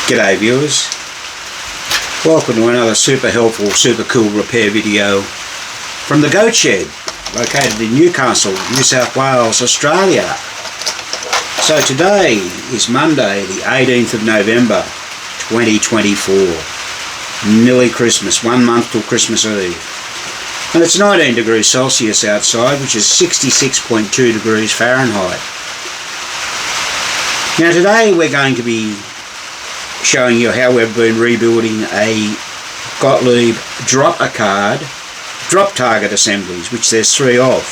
G'day viewers, welcome to another super helpful, super cool repair video from the Goat Shed, located in Newcastle, New South Wales, Australia. So today is Monday the 18th of November 2024, nearly Christmas, 1 month till Christmas Eve. And it's 19 degrees Celsius outside, which is 66.2 degrees Fahrenheit. Now today we're going to be showing you how we've been rebuilding a Gottlieb drop-a-card drop target assemblies, which there's 3 of.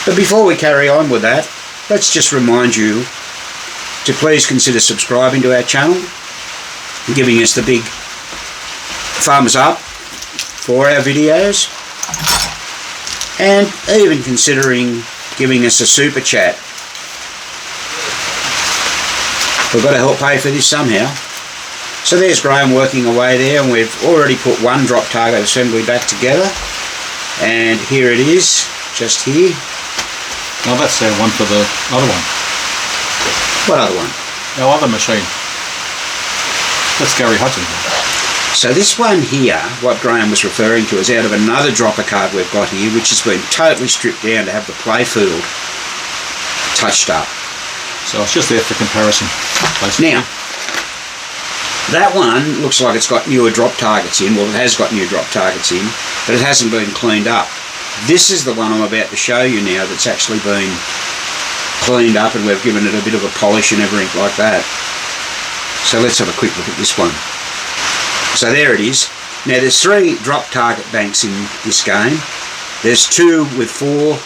But before we carry on with that, let's just remind you to please consider subscribing to our channel, giving us the big thumbs up for our videos, and even considering giving us a super chat. We've got to help pay for this somehow. So there's Graham working away there, and we've already put one drop target assembly back together. And here it is, just here. Now that's our one for the other one. What other one? Our other machine. That's Gary Hudson. So this one here, what Graham was referring to, is out of another dropper card we've got here, which has been totally stripped down to have the playfield touched up. So it's just there for comparison, basically. Now, that one looks like it's got newer drop targets in. Well, it has got new drop targets in, but it hasn't been cleaned up. This is the one I'm about to show you now that's actually been cleaned up, and we've given it a bit of a polish and everything like that. So let's have a quick look at this one. So there it is. Now there's 3 drop target banks in this game. There's 2 with 4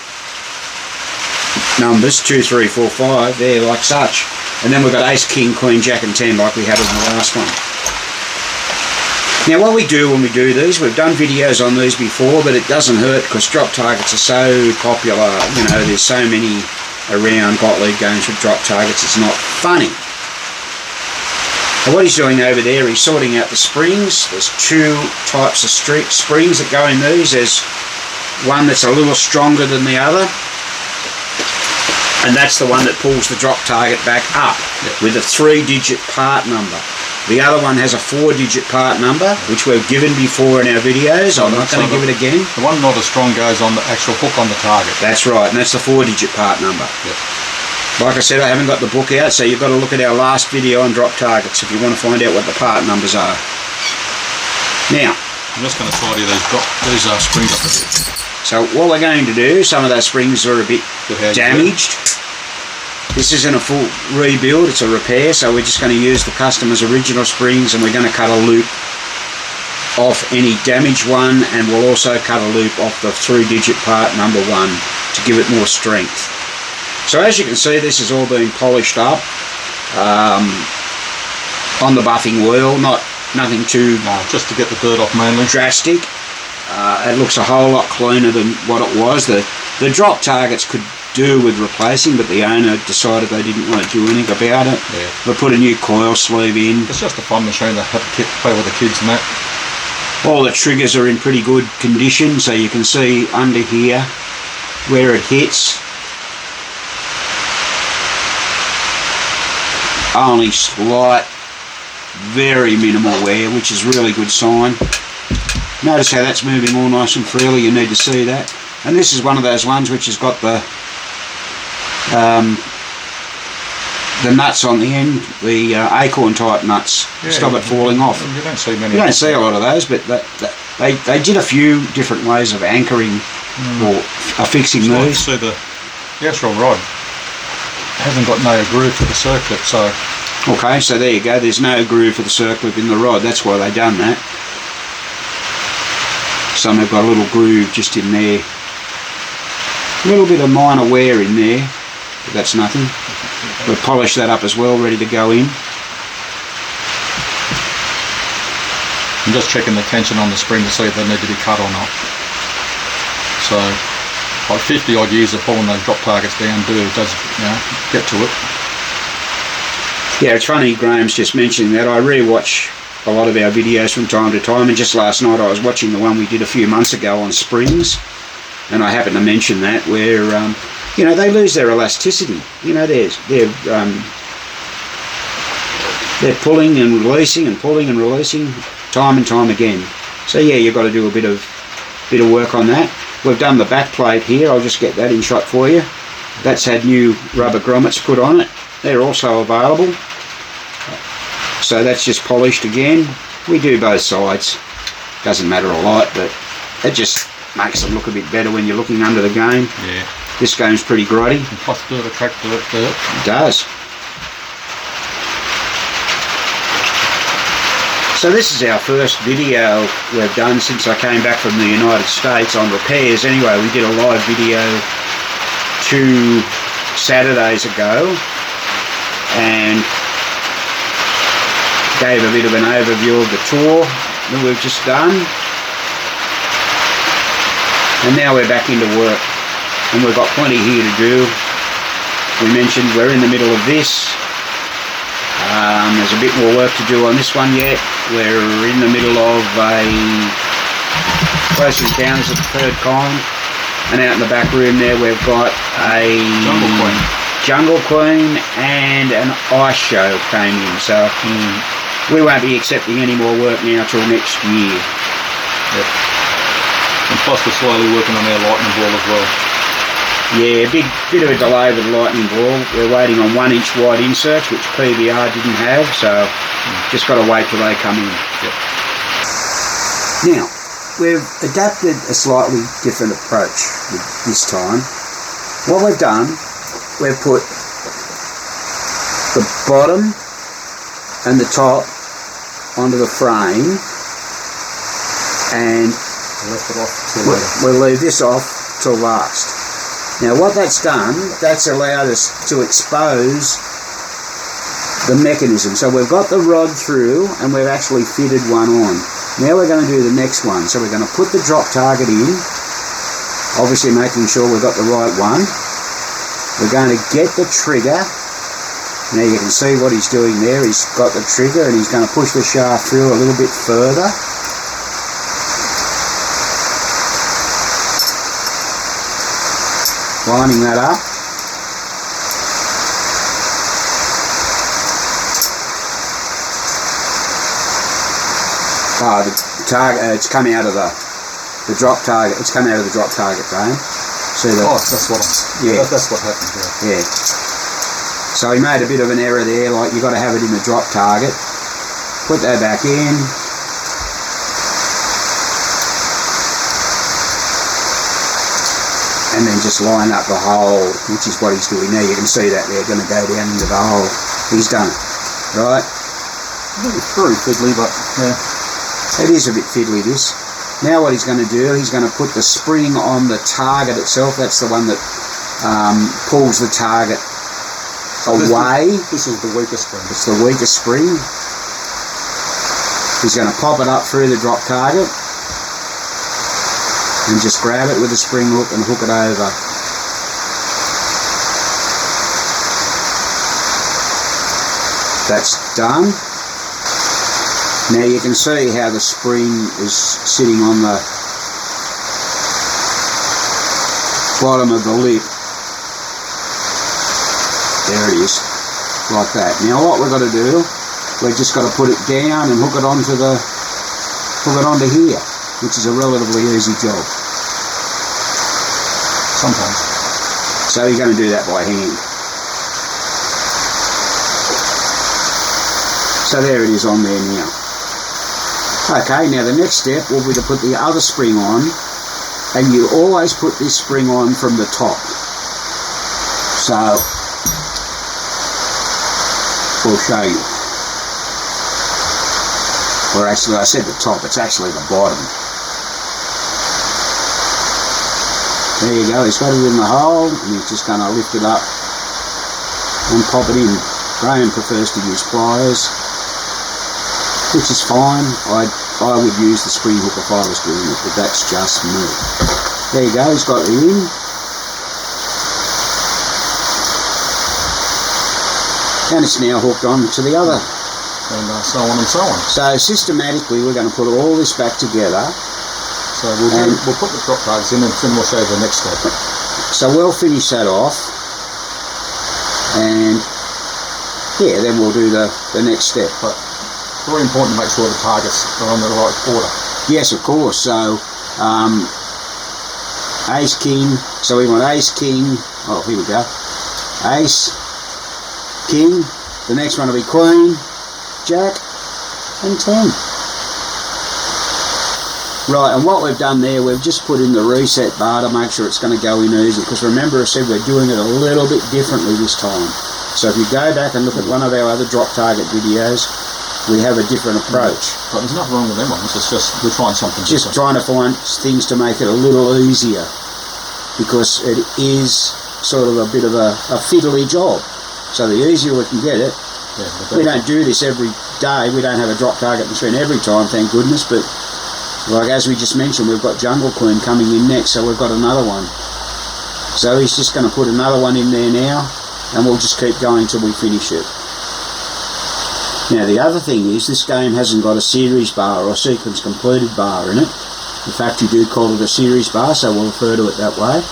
numbers, 2, 3, 4, 5, there, like such. And then we've got ace, king, queen, jack and 10 like we had in the last one. Now what we do when we do these, we've done videos on these before, but it doesn't hurt because drop targets are so popular. You know, there's so many around Gottlieb games with drop targets, it's not funny. And what he's doing over there, he's sorting out the springs. There's 2 types of springs that go in these. There's one that's a little stronger than the other, and that's the one that pulls the drop target back up with a 3-digit part number. The other one has a 4-digit part number, which we've given before in our videos. I'm not going to give it again. The one not as strong goes on the actual hook on the target. That's right, and that's the 4-digit part number. Yep. Like I said, I haven't got the book out, so you've got to look at our last video on drop targets if you want to find out what the part numbers are. Now, I'm just going to tidy these springs up a bit. So what we're going to do, some of those springs are a bit damaged. This isn't a full rebuild, it's a repair, so we're just going to use the customer's original springs, and we're going to cut a loop off any damaged one, and we'll also cut a loop off the 3-digit part number 1 to give it more strength. So as you can see, this has all been polished up on the buffing wheel, nothing too just to get the dirt off mainly. Drastic. It looks a whole lot cleaner than what it was. The drop targets could do with replacing, but the owner decided they didn't want to do anything about it. Yeah. They put a new coil sleeve in. It's just a fun machine to have to play with the kids and that. All the triggers are in pretty good condition, so you can see under here where it hits. Only slight, very minimal wear, which is really good sign. Notice how that's moving all nice and freely. You need to see that. And this is one of those ones which has got the nuts on the end, the acorn type nuts, stop it falling off. You don't see many. You don't see a lot of those, but they did a few different ways of anchoring or affixing these. See the actual rod hasn't got no groove for the circlip, so. Okay, so there you go. There's no groove for the circlip in the rod. That's why they done that. Some have got a little groove just in there. A little bit of minor wear in there, but that's nothing. We'll polish that up as well, ready to go in. I'm just checking the tension on the spring to see if they need to be cut or not. So, like 50 odd years of pulling those drop targets down does get to it. Yeah, it's funny Graham's just mentioning that. I re-watch a lot of our videos from time to time, and just last night I was watching the one we did a few months ago on springs, and I happened to mention that where you know, they lose their elasticity. You know, they're pulling and releasing and pulling and releasing time and time again. So yeah, you've got to do a bit of work on that. We've done the back plate here. I'll just get that in shot for you. That's had new rubber grommets put on it. They're also available. So that's just polished again. We do both sides. Doesn't matter a lot, but it just makes them look a bit better when you're looking under the game. Yeah. This game's pretty grotty. And plus dirt attracts dirt. It does. So this is our first video we've done since I came back from the United States on repairs. Anyway, we did a live video 2 Saturdays ago and gave a bit of an overview of the tour that we've just done. And now we're back into work and we've got plenty here to do. We mentioned we're in the middle of this. There's a bit more work to do on this one yet. We're in the middle of a close encounters of the third kind, and out in the back room there we've got a Jungle Queen and an ice show came in, so we won't be accepting any more work now till next year. Yep. And plus we're slowly working on our lightning ball as well. Yeah, bit of a delay with the lightning ball. We're waiting on 1 inch wide inserts, which PBR didn't have, so just got to wait till they come in. Yep. Now, we've adapted a slightly different approach this time. What we've done, we've put the bottom and the top onto the frame, and Left it off till later. we'll leave this off till last. Now what that's done, that's allowed us to expose the mechanism. So we've got the rod through and we've actually fitted one on. Now we're going to do the next one. So we're going to put the drop target in, obviously making sure we've got the right one. We're going to get the trigger. Now you can see what he's doing there. He's got the trigger and he's going to push the shaft through a little bit further. Lining that up. The target, it's come out of the drop target. It's come out of the drop target frame. See that? Oh, that's what that's what happened. Yeah. So he made a bit of an error there. Like you got to have it in the drop target. Put that back in. And then just line up the hole, which is what he's doing now. You can see that they're going to go down into the hole. He's done it, right? It's very fiddly, but yeah. It is a bit fiddly, this. Now what he's going to do, he's going to put the spring on the target itself. That's the one that pulls the target away. This is the weakest spring. It's the weakest spring. He's going to pop it up through the drop target. And just grab it with a spring hook and hook it over. That's done. Now you can see how the spring is sitting on the bottom of the lip. There it is, like that. Now what we've got to do, we've just got to put it down and hook it onto here, which is a relatively easy job. Sometimes. So you're going to do that by hand. So there it is on there now. Okay, now the next step will be to put the other spring on, and you always put this spring on from the top. So we'll show you. Or actually, I said the top, it's actually the bottom. There you go, he's got it in the hole, and he's just going to lift it up and pop it in. Graham prefers to use pliers, which is fine. I would use the spring hook if I was doing it, but that's just me. There you go, he's got it in. And it's now hooked on to the other. And so on and so on. So systematically we're going to put all this back together. So we'll put the drop targets in and then we'll show you the next step. So we'll finish that off, and yeah, then we'll do the next step. But it's very important to make sure the targets are on the right order. Yes, of course. So ace, king. So we want ace, king. Oh, here we go. Ace, king. The next one will be queen, jack, and 10. Right, and what we've done there, we've just put in the reset bar to make sure it's going to go in easy, because remember I said we're doing it a little bit differently this time. So if you go back and look at one of our other drop target videos, we have a different approach. But there's nothing wrong with them ones, it's just we're trying something Just different. trying to find things to make it a little easier, because it is sort of a bit of a fiddly job. So the easier we can get it, we don't do this every day, we don't have a drop target machine every time, thank goodness, but like as we just mentioned, we've got Jungle Queen coming in next, so we've got another one. So he's just going to put another one in there now, and we'll just keep going till we finish it. Now the other thing is, this game hasn't got a series bar or a sequence completed bar in it. In fact, you do call it a series bar, so we'll refer to it that way.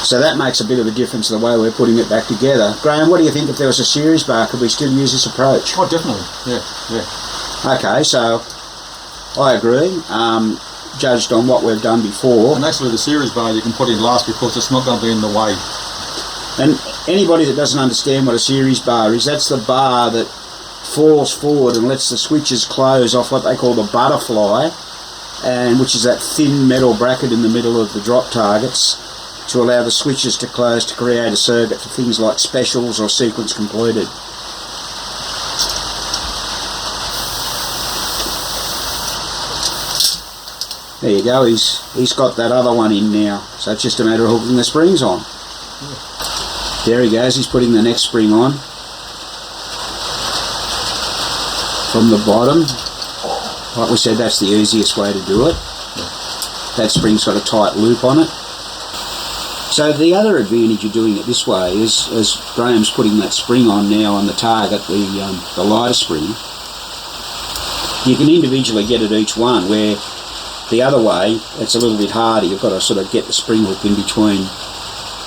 So that makes a bit of a difference the way we're putting it back together. Graham, what do you think if there was a series bar? Could we still use this approach? Oh, definitely. Yeah. Okay, so I agree, judged on what we've done before. And actually the series bar you can put in last because it's not going to be in the way. And anybody that doesn't understand what a series bar is, that's the bar that falls forward and lets the switches close off what they call the butterfly, and which is that thin metal bracket in the middle of the drop targets to allow the switches to close to create a circuit for things like specials or sequence completed. There you go, he's got that other one in now, so it's just a matter of hooking the springs on. There he goes, he's putting the next spring on from the bottom. Like we said, that's the easiest way to do it. That spring's got a tight loop on it. So the other advantage of doing it this way is, as Graham's putting that spring on now on the target, the lighter spring, you can individually get at each one, where the other way, it's a little bit harder. You've got to sort of get the spring hook in between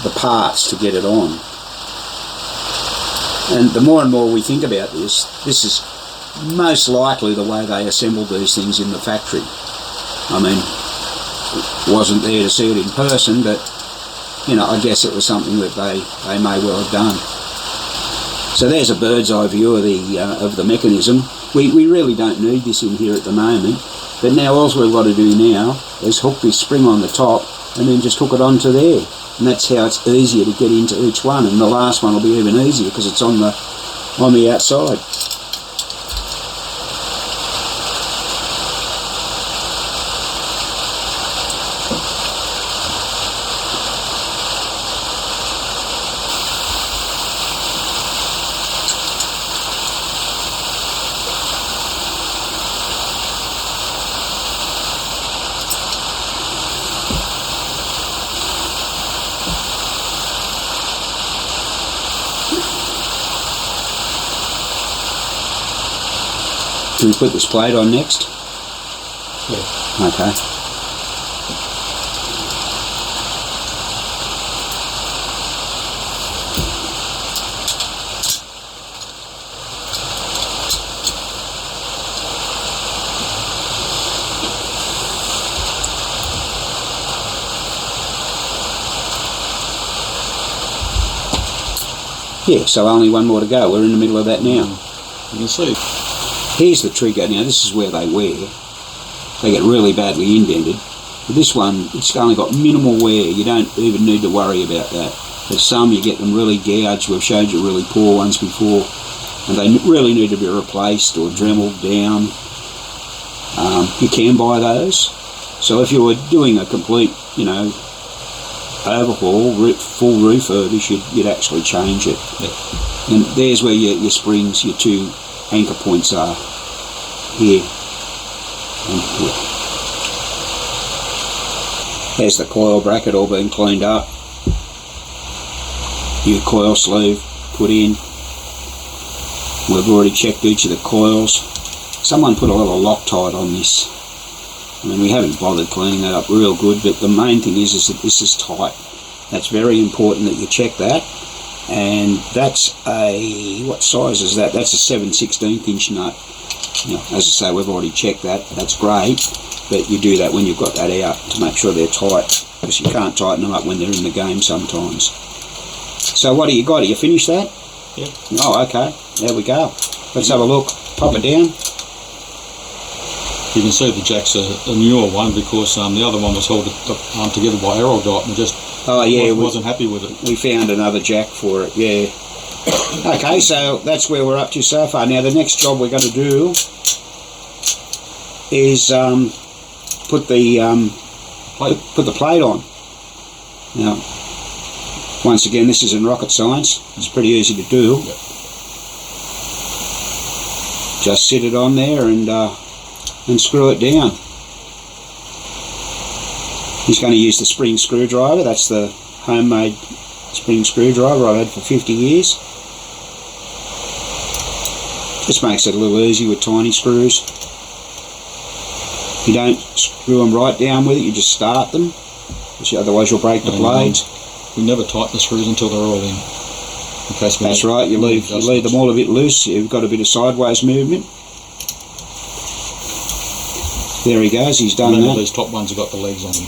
the parts to get it on. And the more and more we think about this, this is most likely the way they assembled these things in the factory. I mean, wasn't there to see it in person, but you know, I guess it was something that they may well have done. So there's a bird's eye view of the mechanism. We really don't need this in here at the moment. But now all we've got to do now is hook this spring on the top and then just hook it onto there. And that's how it's easier to get into each one. And the last one will be even easier because it's on the outside. Can we put this plate on next? Yeah. Okay. Yeah, so only one more to go. We're in the middle of that now. You can see. Here's the trigger. Now this is where they wear. They get really badly indented. But this one, it's only got minimal wear. You don't even need to worry about that. There's some you get them really gouged. We've showed you really poor ones before, and they really need to be replaced or dremeled down. You can buy those. So if you were doing a complete, overhaul, full refurbish, you'd actually change it. Yeah. And there's where your springs, your two anchor points are, here and here. There's the coil bracket all being cleaned up. New coil sleeve put in. We've already checked each of the coils. Someone put a little Loctite on this. I mean, we haven't bothered cleaning that up real good, but the main thing is that this is tight. That's very important that you check that. and that's a, what size is that? That's a 7/16 inch nut. Now, as I say, we've already checked that. That's great, but you do that when you've got that out to make sure they're tight, because you can't tighten them up when they're in the game sometimes. So what do you got? Are you finished that? Yeah. Oh, okay. There we go. Let's have a look. Pop it down. You can see the jack's a newer one, because the other one was held together by Aerodite and just wasn't happy with it. We found another jack for it, yeah. Okay, so that's where we're up to so far. Now the next job we're going to do is put the plate on. Now, once again, this isn't rocket science. It's pretty easy to do. Yep. Just sit it on there and screw it down. He's going to use the spring screwdriver. That's the homemade spring screwdriver I've had for 50 years. Just makes it a little easy with tiny screws. You don't screw them right down with it, you just start them, because otherwise you'll break the blades. We never tighten the screws until they're all in case we That's right, you leave them all a bit loose, you've got a bit of sideways movement. There he goes, he's done that. These top ones have got the legs on them.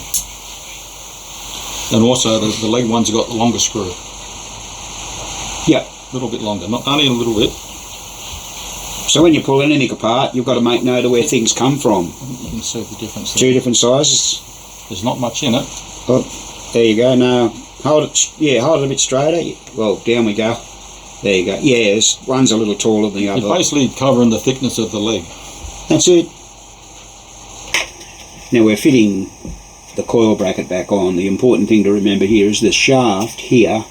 And also the leg ones have got the longer screw. Yep. A little bit longer, not only a little bit. So when you're pulling anything apart, you've got to make note of where things come from. You can see the difference there. Two different sizes. There's not much in it. Oh, there you go. Now hold it. Yeah, hold it a bit straighter. Well, down we go. There you go. Yeah, one's a little taller than the other. It's basically covering the thickness of the leg. That's it. Now we're fitting the coil bracket back on. The important thing to remember here is the shaft here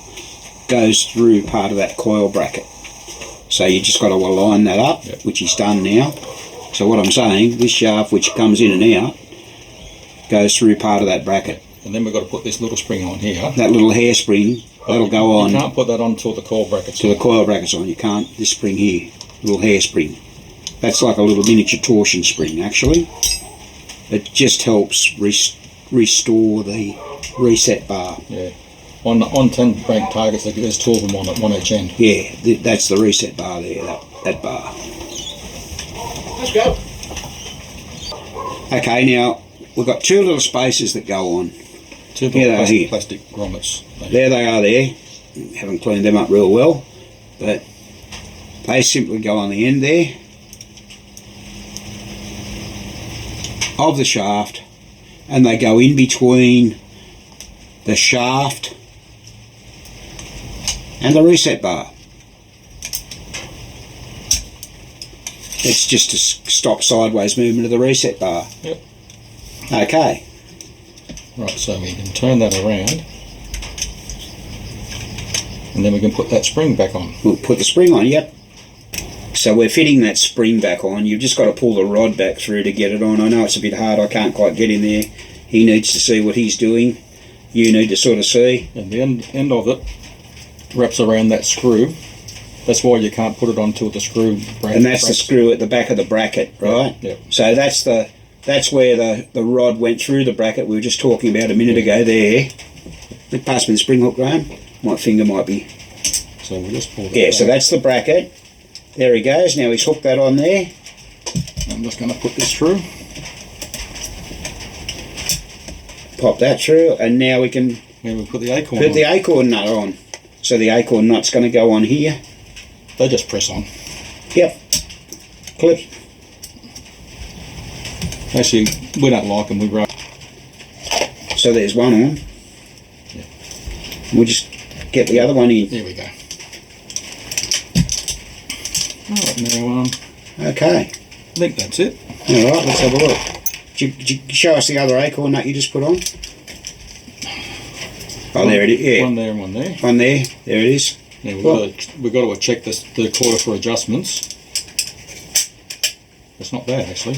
goes through part of that coil bracket. So you just got to align that up, yep, which he's done now. So what I'm saying, this shaft which comes in and out goes through part of that bracket. And then we've got to put this little spring on here. That little hairspring, that'll go on. You can't put that on until the coil bracket's on. The coil bracket's on, you can't. This spring here, little hairspring. That's like a little miniature torsion spring actually. It just helps restore the reset bar. Yeah. On 10 crank targets, there's 2 of them on each end. Yeah, that's the reset bar there, that bar. Let's go. Okay, now we've got 2 little spacers that go on. 2 little plastic grommets. There they are there. Haven't cleaned them up real well, but they simply go on the end there of the shaft, and they go in between the shaft and the reset bar. It's just to stop sideways movement of the reset bar. Yep. Okay. Right, so we can turn that around, and then we can put that spring back on. We'll put the spring on, yep. So we're fitting that spring back on. You've just got to pull the rod back through to get it on. I know it's a bit hard, I can't quite get in there. He needs to see what he's doing. You need to sort of see. And the end of it wraps around that screw. That's why you can't put it on till the screw breaks. And that's the screw at the back of the bracket, right? Yep. So that's where the rod went through the bracket we were just talking about a minute ago there. Pass me the spring hook, Graham. My finger might be. So we'll just pull that Yeah, so that's the bracket. There he goes. Now he's hooked that on there. I'm just going to put this through. Pop that through, and now we can we'll put the acorn put on. the acorn nut on. So the acorn nut's going to go on here. They just press on. Yep. Clip. Actually, we don't like them. We rub. So there's one on. Yeah. We'll just get the other one in. There we go. Alright, now okay. I think that's it. Alright, let's have a look. Did you show us the other acorn nut you just put on? Oh, there it is. Yeah. One there and one there. One there. There it is. Yeah, we've got to check the quarter for adjustments. It's not bad actually.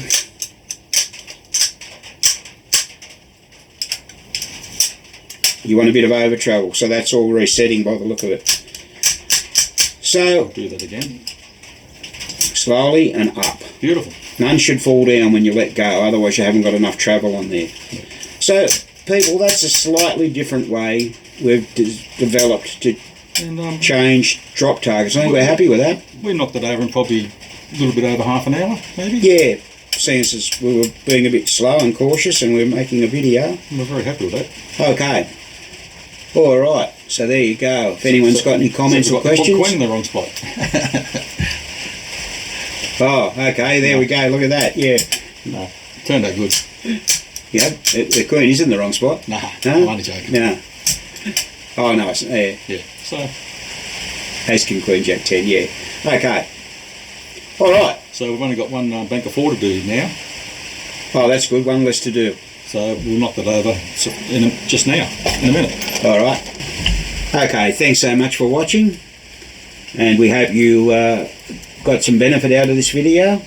You want a bit of over travel, so that's all resetting by the look of it. So I'll do that again. Slowly and up. Beautiful. None should fall down when you let go, otherwise you haven't got enough travel on there. So people, that's a slightly different way we've developed to And change drop targets. I think we're happy with that. we knocked it over in probably a little bit over half an hour, maybe. Yeah, seeing as we were being a bit slow and cautious and we were making a video. We're very happy with that. Okay. All right. So there you go. If anyone's got any comments or questions. Put Queen in the wrong spot. Oh, okay. There we go. Look at that. Yeah. No, turned out good. Yeah. The Queen is in the wrong spot. Nah, No? I'm only joking. No. Oh, no. Yeah. Yeah, so Ace King Queen Jack 10. Yeah. Okay. All right. so we've only got one bank of 4 to do now. Oh, that's good. One less to do. So we'll knock that over just now, in a minute. All right. Okay. Thanks so much for watching, and we hope you got some benefit out of this video.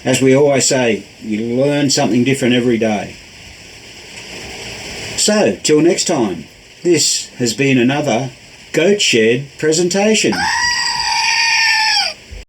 As we always say, you learn something different every day. So, till next time, this has been another Goat Shed presentation.